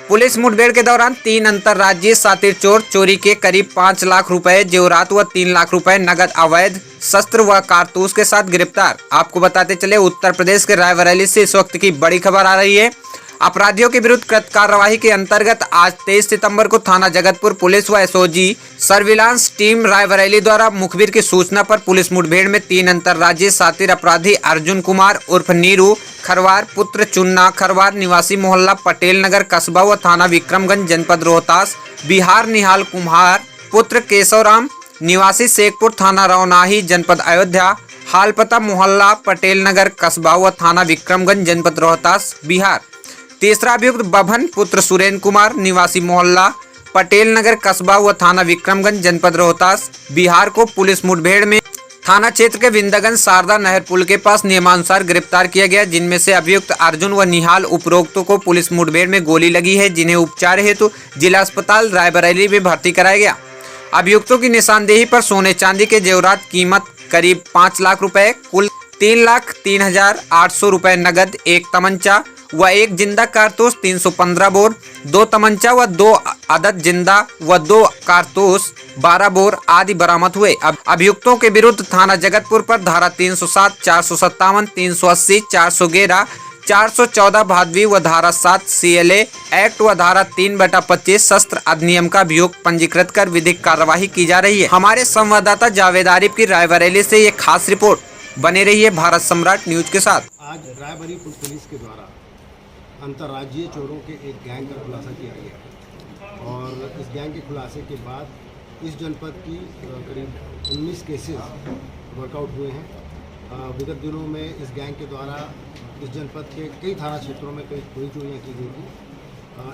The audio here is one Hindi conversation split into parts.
पुलिस मुठभेड़ के दौरान 3 अंतर्राज्यीय सातिर चोर चोरी के करीब 5 लाख रुपए जेवरात व 3 लाख रुपए नगद अवैध शस्त्र व कारतूस के साथ गिरफ्तार। आपको बताते चले उत्तर प्रदेश के रायबरेली से इस वक्त की बड़ी खबर आ रही है। अपराधियों के विरुद्ध कृत कार्यवाही के अंतर्गत आज 23 सितंबर को थाना जगतपुर पुलिस व एसओजी सर्विलांस टीम रायबरेली द्वारा मुखबिर की सूचना पर पुलिस मुठभेड़ में 3 अंतर्राज्यीय सातिर अपराधी अर्जुन कुमार उर्फ नीरू खरवार पुत्र चुन्ना खरवार निवासी मोहल्ला पटेल नगर कस्बा व थाना विक्रमगंज जनपद रोहतास बिहार निहाल कुम्हार पुत्र केशवराम निवासी शेखपुर थाना रौनाही जनपद अयोध्या हाल पता मोहल्ला पटेल नगर कस्बा व थाना विक्रमगंज जनपद रोहतास बिहार। तीसरा अभियुक्त बभन पुत्र सुरेंद्र कुमार निवासी मोहल्ला पटेल नगर कस्बा व थाना विक्रमगंज जनपद रोहतास बिहार को पुलिस मुठभेड़ में थाना क्षेत्र के विंदगंज शारदा नहर पुल के पास नियमानुसार गिरफ्तार किया गया, जिनमें से अभियुक्त अर्जुन व निहाल उपरोक्तों को पुलिस मुठभेड़ में गोली लगी है, जिन्हें उपचार हेतु जिला अस्पताल रायबरेली में भर्ती कराया गया। अभियुक्तों की निशानदेही पर सोने चांदी के जेवरात कीमत करीब 5 लाख रुपए, कुल 3,03,800 रुपए नगद, एक तमंचा व एक जिंदा कारतूस 315 बोर, 2 तमंचा व 2 अदद जिंदा व 2 कारतूस 12 बोर आदि बरामद हुए। अब अभियुक्तों के विरुद्ध थाना जगतपुर पर धारा 307, 457, 380, 411, 414 भादवी व धारा 7 CLA एक्ट व धारा 3/25 शस्त्र अधिनियम का अभियोग पंजीकृत कर विधिक कार्यवाही की जा रही है। हमारे संवाददाता जावेद आरिफ की रायबरेली से ये खास रिपोर्ट। बने रहिए भारत सम्राट न्यूज के साथ। आज रायबरेली पुलिस के द्वारा अंतर्राज्यीय चोरों के एक गैंग का खुलासा किया गया और इस गैंग के खुलासे के बाद इस जनपद की करीब 19 केसेस वर्कआउट हुए हैं। विगत दिनों में इस गैंग के द्वारा इस जनपद के कई थाना क्षेत्रों में कई चोरियाँ की गई थी।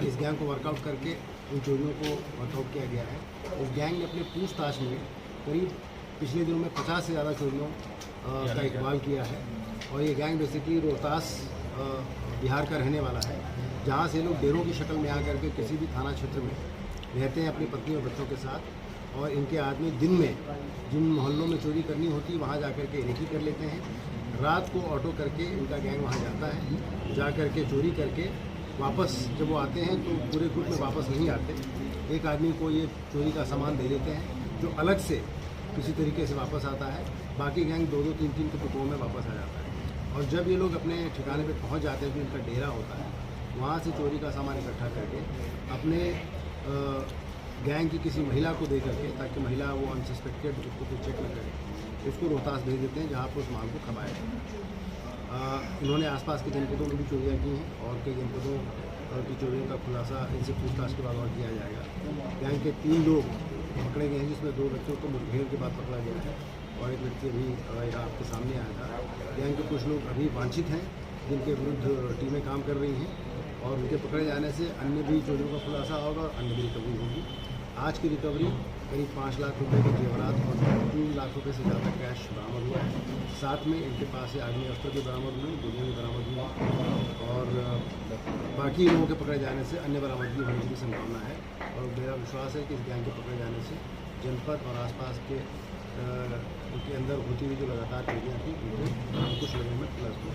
इस गैंग को वर्कआउट करके उन चोरियों को वर्कआउट किया गया है। इस गैंग ने अपने पूछताछ में करीब पिछले दिनों में 50 से ज़्यादा चोरियों का इकबाल किया है और ये गैंग बेसिकली रोहतास बिहार का रहने वाला है, जहाँ से लोग डेरों की शक्ल में आकर के किसी भी थाना क्षेत्र में रहते हैं अपनी पत्नी और बच्चों के साथ, और इनके आदमी दिन में जिन मोहल्लों में चोरी करनी होती है वहाँ जाकर के रेकी कर लेते हैं। रात को ऑटो करके इनका गैंग वहाँ जाता है, जा कर के चोरी करके वापस जब वो आते हैं तो पूरे ग्रुप में वापस नहीं आते। एक आदमी को ये चोरी का सामान दे देते हैं जो अलग से किसी तरीके से वापस आता है, बाकी गैंग 2-2, 3-3 के टुकड़ों में वापस आ जाता है। और जब ये लोग अपने ठिकाने पे पहुंच जाते हैं जो इनका डेरा होता है, वहाँ से चोरी का सामान इकट्ठा करके अपने गैंग की किसी महिला को दे करके, ताकि महिला वो अनसस्पेक्टेड उसको कुछ चेक न करे, उसको रोहतास भेज देते हैं जहाँ पर उस माल को खपाया जाए। इन्होंने आसपास के जनपदों में भी चोरियाँ की हैं और कई जनपदों की चोरियों का खुलासा इनसे पूछताछ के बाद और किया जाएगा। गैंग के 3 लोग पकड़े गए हैं, जिसमें 2 बच्चों को मुठभेड़ के बाद पकड़ा गया है और एक व्यक्ति अभी आपके सामने आया था। गैंग के कुछ लोग अभी वांछित हैं जिनके विरुद्ध टीमें काम कर रही हैं और उनके पकड़े जाने से अन्य भी चोरियों का खुलासा होगा और अन्य भी रिकवरी होगी। आज की रिकवरी करीब 5 लाख रुपए के जेवरात और 3 लाख रुपए से ज़्यादा कैश बरामद हुआ है। साथ में इनके पास से आर्मी अस्त्र भी बरामद हुए, गोलियाँ भी बरामद हुई और बाकी लोगों के पकड़े जाने से अन्य बरामदगी होने की संभावना है। और मेरा विश्वास है कि इस गैंग के पकड़े जाने से जनपद और आसपास के उनके अंदर होती हुई जो लगातार चोरियाँ थी उनके कुछ लोगों में प्लस हो।